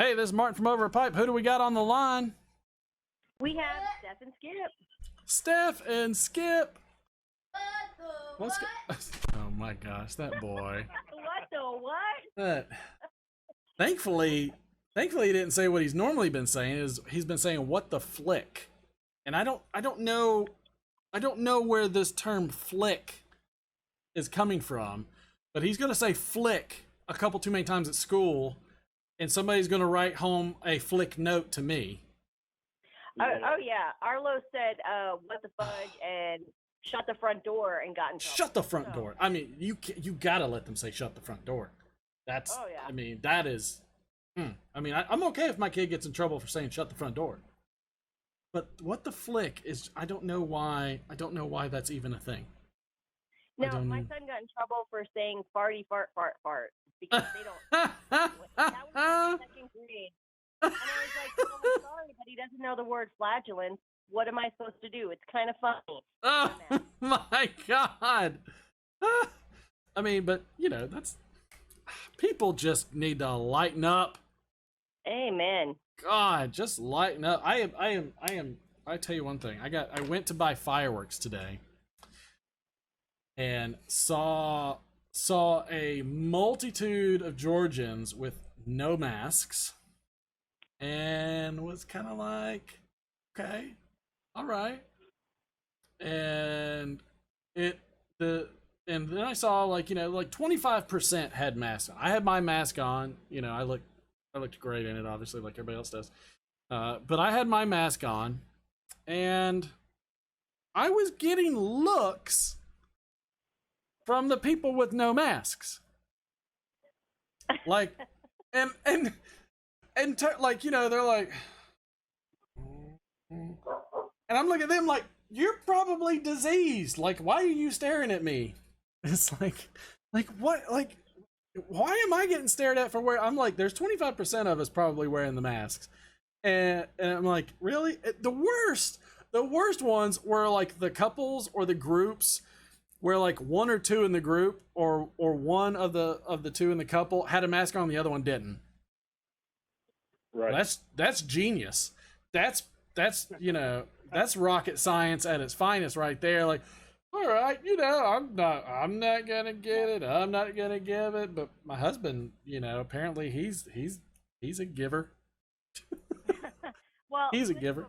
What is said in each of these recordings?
Hey, this is Martin from Over a Pipe. Who do we got on the line? We have Steph and Skip. Steph and Skip. What's oh my gosh, that boy. What the what? That, thankfully, he didn't say what he's normally been saying. He's been saying what the flick, and I don't know where this term flick is coming from, but he's gonna say flick a couple too many times at school, and somebody's gonna write home a flick note to me. Oh yeah, Arlo said, "What the fudge," and shut the front door and got in trouble. Shut the front door. I mean, you gotta let them say shut the front door. That's. Oh, yeah. I mean, that is. I mean, I'm okay if my kid gets in trouble for saying shut the front door. But what the flick is? I don't know why. I don't know why that's even a thing. No, my son got in trouble for saying farty fart fart fart because they don't. That was in second grade. And I was like, "Oh, I'm sorry, but he doesn't know the word flatulence. What am I supposed to do? It's kind of funny." Oh my God. I mean, but you know, that's people just need to lighten up. Amen. God, just lighten up. I tell you one thing. I went to buy fireworks today and saw a multitude of Georgians with no masks and was kind of like, okay, all right. And then I saw like 25% had masks on. I had my mask on, I looked great in it, obviously, like everybody else does. But I had my mask on, and I was getting looks from the people with no masks. Like, and like, they're like, and I'm looking at them like, you're probably diseased. Like, why are you staring at me? It's like what? Like, why am I getting stared at for where I'm like, there's 25% of us probably wearing the masks. And I'm like, really? The worst ones were like the couples or the groups where like one or two in the group or one of the two in the couple had a mask on, the other one didn't. Right. That's genius. That's rocket science at its finest right there. Like, all right, I'm not gonna get it. I'm not gonna give it. But my husband, apparently he's a giver. Well, he's a giver.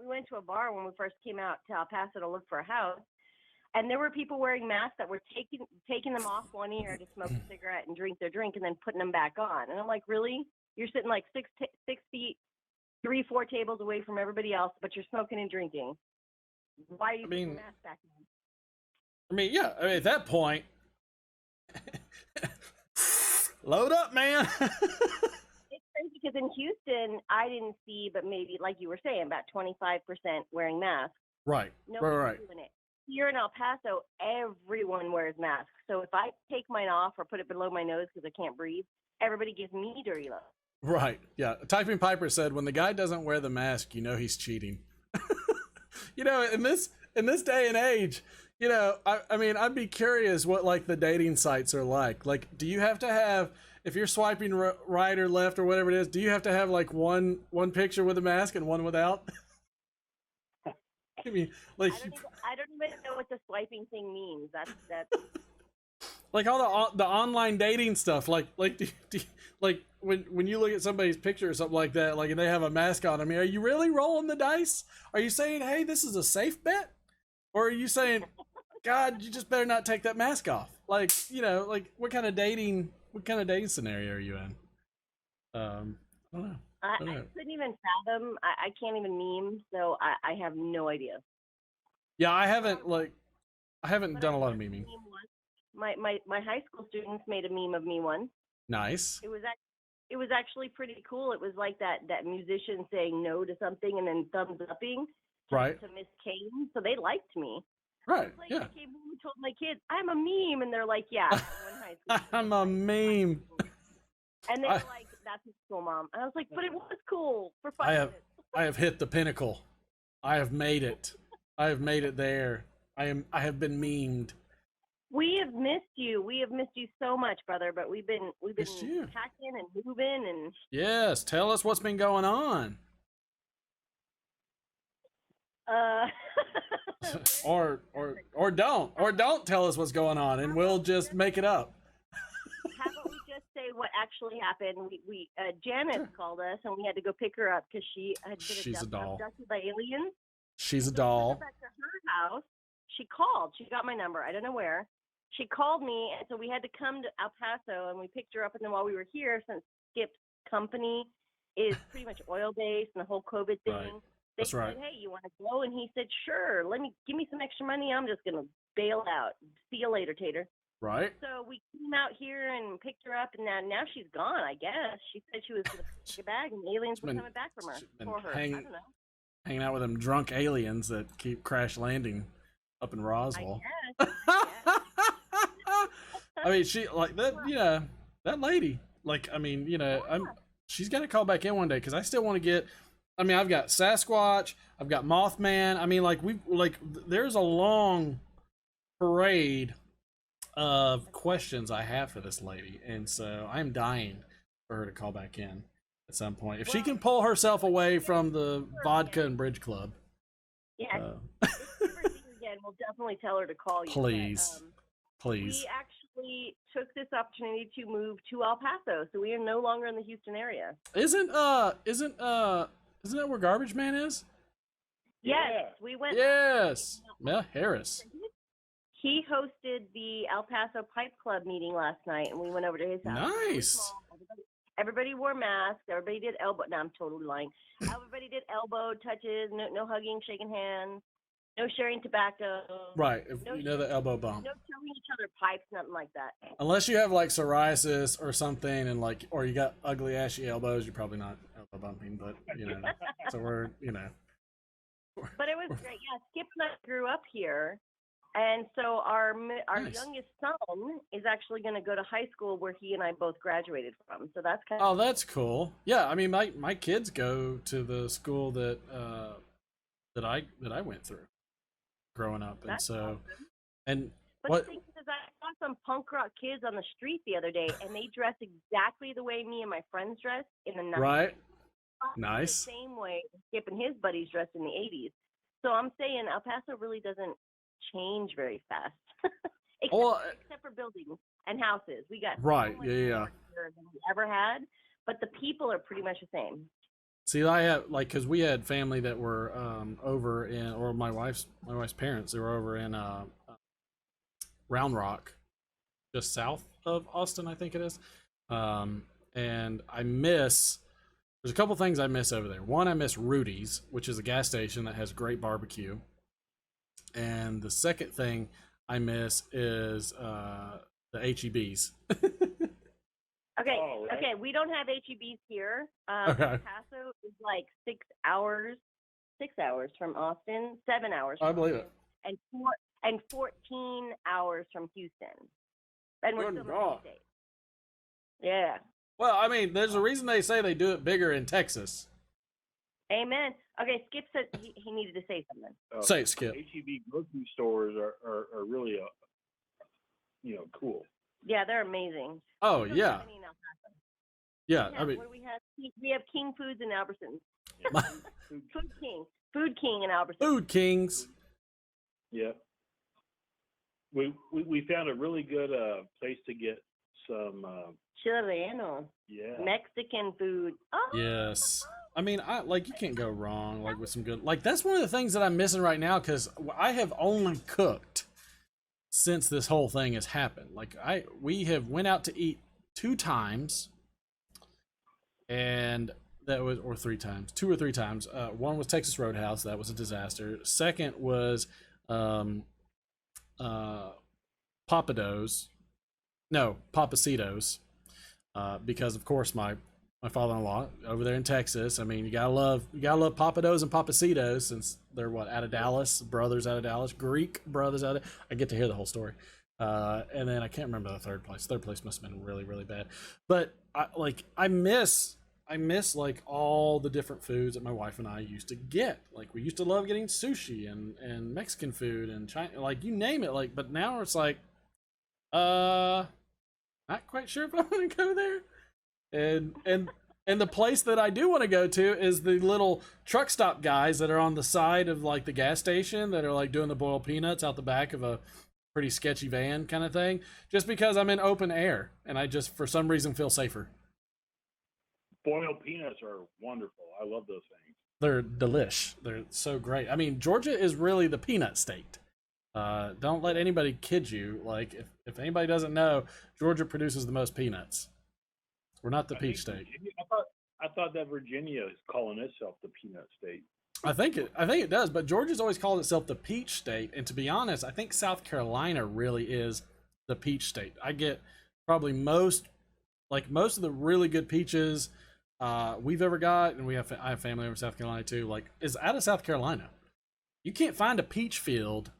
We went to a bar when we first came out to El Paso to look for a house, and there were people wearing masks that were taking them off one ear to smoke a cigarette and drink their drink, and then putting them back on. And I'm like, really? You're sitting like 6 feet, 3-4 tables away from everybody else, but you're smoking and drinking. Why are you putting your mask back on? I mean, yeah. I mean, at that point, load up, man. It's crazy because in Houston, I didn't see, but maybe, like you were saying, about 25% wearing masks. Right. Right. Doing it. Here in El Paso, everyone wears masks. So if I take mine off or put it below my nose because I can't breathe, everybody gives me dirty looks. Right. Yeah. Typing Piper said, when the guy doesn't wear the mask, he's cheating. In this day and age, I mean, I'd be curious what like the dating sites are like. Like, do you have to have, if you're swiping right or left or whatever it is, do you have to have like one picture with a mask and one without? I mean, like, I don't even know what the swiping thing means. That's like all the online dating stuff. Like like when you look at somebody's picture or something like that, like, and they have a mask on. I mean, are you really rolling the dice? Are you saying, hey, this is a safe bet, or are you saying, God, you just better not take that mask off? Like, like what kind of dating scenario are you in? I don't know. I couldn't even fathom. I can't even meme, so I have no idea. Yeah, I haven't done a lot of memeing. My high school students made a meme of me once. Nice. It was actually pretty cool. It was like that musician saying no to something and then thumbs upping to Miss Kane. So they liked me. Right. Like, yeah. I came home and told my kids, I'm a meme, and they're like, yeah. I'm a meme. And they're like, that's cool, Mom. And I was like, but it was cool for 5 minutes. I have hit the pinnacle. I have made it. I have made it there. I have been memed. We have missed you. We have missed you so much, brother. But we've been Missed you. packing and moving and. Yes, tell us what's been going on. Uh, or don't tell us what's going on, and we'll just make it up. How about we just say what actually happened? We Janice called us, and we had to go pick her up because she had been She's a doll. abducted by aliens. She's a So we took doll. her back to her house. She called. She got my number. I don't know where. She called me, and so we had to come to El Paso, and we picked her up. And then while we were here, since Skip's company is pretty much oil-based and the whole COVID thing, Right. they That's said, right. "Hey, you want to go?" And he said, "Sure. Give me some extra money. I'm just gonna bail out. See you later, Tater." Right? So we came out here and picked her up, and now she's gone. I guess she said she was gonna pack a bag, and aliens were coming back from her she's been for her. I don't know. hanging out with them drunk aliens that keep crash landing up in Roswell. I guess. I mean, she like that. That lady. Like, I mean, she's got to call back in one day because I still want to get. I mean, I've got Sasquatch. I've got Mothman. I mean, there's a long parade of questions I have for this lady, and so I'm dying for her to call back in at some point. If she can pull herself away from the vodka and bridge club. Yeah. If we ever see her again, we'll definitely tell her to call you. Please. But, Please. we actually took this opportunity to move to El Paso, so we are no longer in the Houston area. Isn't that where Garbage Man is? Yes, we went. Yes. Mel Harris. He hosted the El Paso Pipe Club meeting last night, and we went over to his house. Nice. Everybody wore masks. Everybody did elbow. No, I'm totally lying. Everybody did elbow touches. No hugging, shaking hands. No sharing tobacco. Right. No the elbow bump. No showing each other pipes, nothing like that. Unless you have like psoriasis or something, and or you got ugly ashy elbows, you're probably not elbow bumping. But so we're. But it was great. Yeah, Skip and I grew up here. And so our Nice. youngest son is actually going to go to high school where he and I both graduated from. So that's kind Oh, that's cool. Yeah, I mean, my kids go to the school that I went through growing up, and That's so awesome. and But what the thing is, I saw some punk rock kids on the street the other day, and they dressed exactly the way me and my friends dressed in the 90s. right? The Nice. same way Skip and his buddies dressed in the 80s. So I'm saying El Paso really doesn't change very fast, except for buildings and houses. We got Right, so much yeah. more here than we ever had, but the people are pretty much the same. See, I have because we had family that were over in, or my wife's parents. They were over in Round Rock, just south of Austin, I think it is. And there's a couple things I miss over there. One, I miss Rudy's, which is a gas station that has great barbecue. And the second thing I miss is the HEBs. Okay, Oh, right. okay, we don't have HEBs here. Okay. El Paso is like 6 hours from Austin, 7 hours. I From believe Austin, it. and 14 hours from Houston. And we're Good still in God. the state. Yeah. Well, I mean, there's a reason they say they do it bigger in Texas. Amen. Okay, Skip said he needed to say something. Say it, Skip. HEB grocery stores are really cool. Yeah, they're amazing. Oh We don't yeah, have any in El Paso. yeah. We I have- mean, what do we have King Foods in Albertsons. Food King in Albertsons. Food Kings. Yeah. We found a really good place to get some Chileno. Mexican food. Oh, Yes. I mean, you can't go wrong with some good. That's one of the things that I'm missing right now because I have only cooked since this whole thing has happened. We have went out to eat 2 times, and that was 2 or 3 times. One was Texas Roadhouse. That was a disaster. Second was Papados. No, Papacitos. Because of course my father-in-law over there in Texas. I mean, you gotta love Papados and Papacitos since they're out of Dallas, brothers out of Dallas, Greek brothers out of. I get to hear the whole story. And then I can't remember the third place. Third place must have been really, really bad. But I miss all the different foods that my wife and I used to get. We used to love getting sushi and Mexican food and China, you name it. But now it's Not quite sure if I want to go there. And the place that I do want to go to is the little truck stop guys that are on the side of like the gas station that are like doing the boiled peanuts out the back of a pretty sketchy van kind of thing. Just because I'm in open air and I just for some reason feel safer. Boiled peanuts are wonderful. I love those things. They're delish. They're so great. I mean, Georgia is really the peanut state. Don't let anybody kid you. Like, if anybody doesn't know, Georgia produces the most peanuts. We're not the peach state. I thought that Virginia is calling itself the peanut state. I think it does, but Georgia's always called itself the peach state. And to be honest, I think South Carolina really is the peach state. I get probably most of the really good peaches we've ever got, and I have family over South Carolina too. Like, is out of South Carolina. You can't find a peach field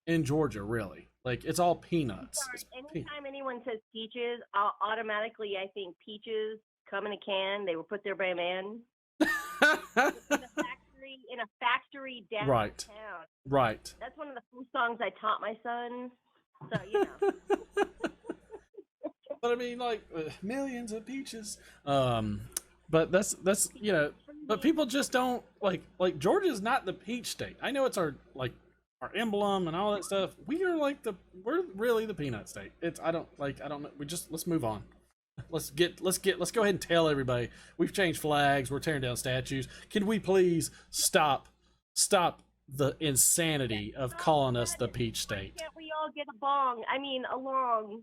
in Georgia, really. Like, it's all peanuts. Anytime anyone says peaches, I'll automatically, I think peaches come in a can. They will put their brand in a factory downtown. Right. That's one of the first songs I taught my son. So, you know. But I mean, like, millions of peaches. But that's you know. But people just don't like Georgia's not the peach state. I know it's our emblem and all that stuff. We're really the peanut state. I don't know. Let's move on. Let's go ahead and tell everybody we've changed flags. We're tearing down statues. Can we please stop the insanity of calling us the peach state? Why can't we all get a bong? I mean, a long.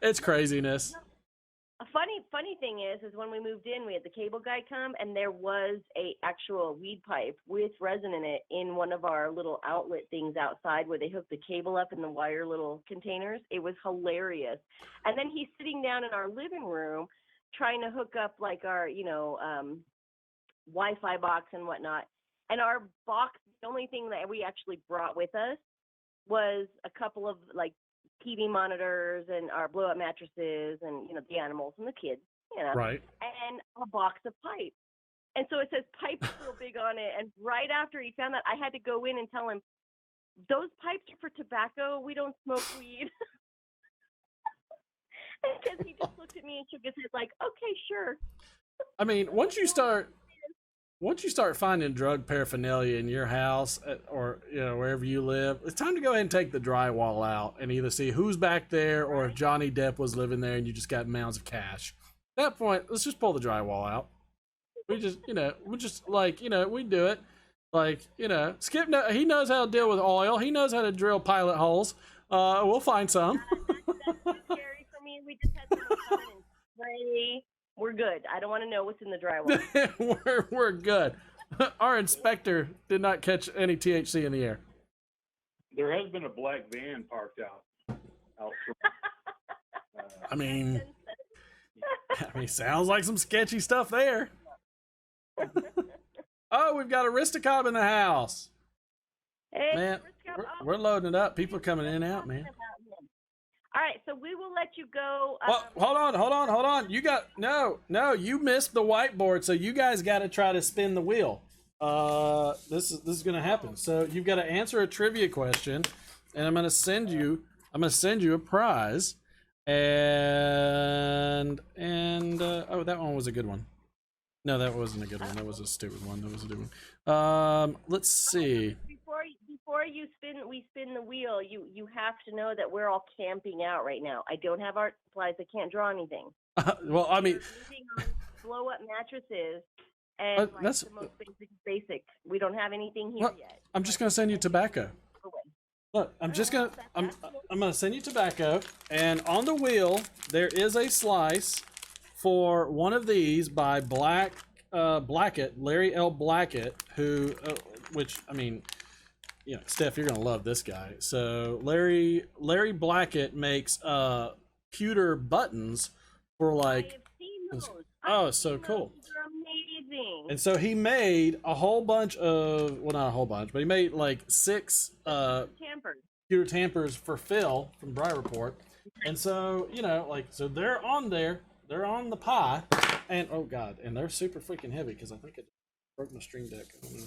It's craziness. A funny thing is when we moved in, we had the cable guy come, and there was a actual weed pipe with resin in it in one of our little outlet things outside where they hook the cable up in the wire little containers. It was hilarious. And then he's sitting down in our living room trying to hook up like our, Wi-Fi box and whatnot. And our box, the only thing that we actually brought with us was a couple of like TV monitors and our blow-up mattresses and, the animals and the kids, Right. And a box of pipe. And so it says pipe real big on it. And right after he found that, I had to go in and tell him, those pipes are for tobacco. We don't smoke weed. Because he just looked at me and shook his head like, okay, sure. I mean, once you start finding drug paraphernalia in your house or wherever you live, it's time to go ahead and take the drywall out and either see who's back there or if Johny Depp was living there and you just got mounds of cash. At that point, let's just pull the drywall out. We just, we do it. Like, Skip, he knows how to deal with oil. He knows how to drill pilot holes. We'll find some. That's scary for me. We just had someone come in and spray. We're good. I don't want to know what's in the drywall. We're good. Our inspector did not catch any THC in the air. There has been a black van parked out front. I mean, sounds like some sketchy stuff there. Oh, we've got Aristocob in the house. Hey, man, we're loading it up. People are coming in and out, man. All right, so we will let you go. Well, hold on. You missed the whiteboard, so you guys got to try to spin the wheel. This is going to happen. So you've got to answer a trivia question, and I'm going to send you a prize. And that one was a good one. No, that wasn't a good one. That was a stupid one. That was a good one. Let's see. Before we spin the wheel, you have to know that we're all camping out right now. I don't have art supplies. I can't draw anything. Well, I mean, blow up mattresses and that's the most basic. We don't have anything here yet. I'm just gonna send you tobacco. Look, I'm gonna send you tobacco, and on the wheel there is a slice for one of these by Blackett, Larry L. Blackett, who, which I mean. Steph, you're gonna love this guy. So Larry Blackett makes pewter buttons for like. I have seen those. Oh, so cool. They're amazing. And so he made a whole bunch of, well, not a whole bunch, but he made like 6 pewter tampers for Phil from Briar Report. And so so they're on there. They're on the pie, and oh god, and they're super freaking heavy because I think it broke my stream deck. I don't know.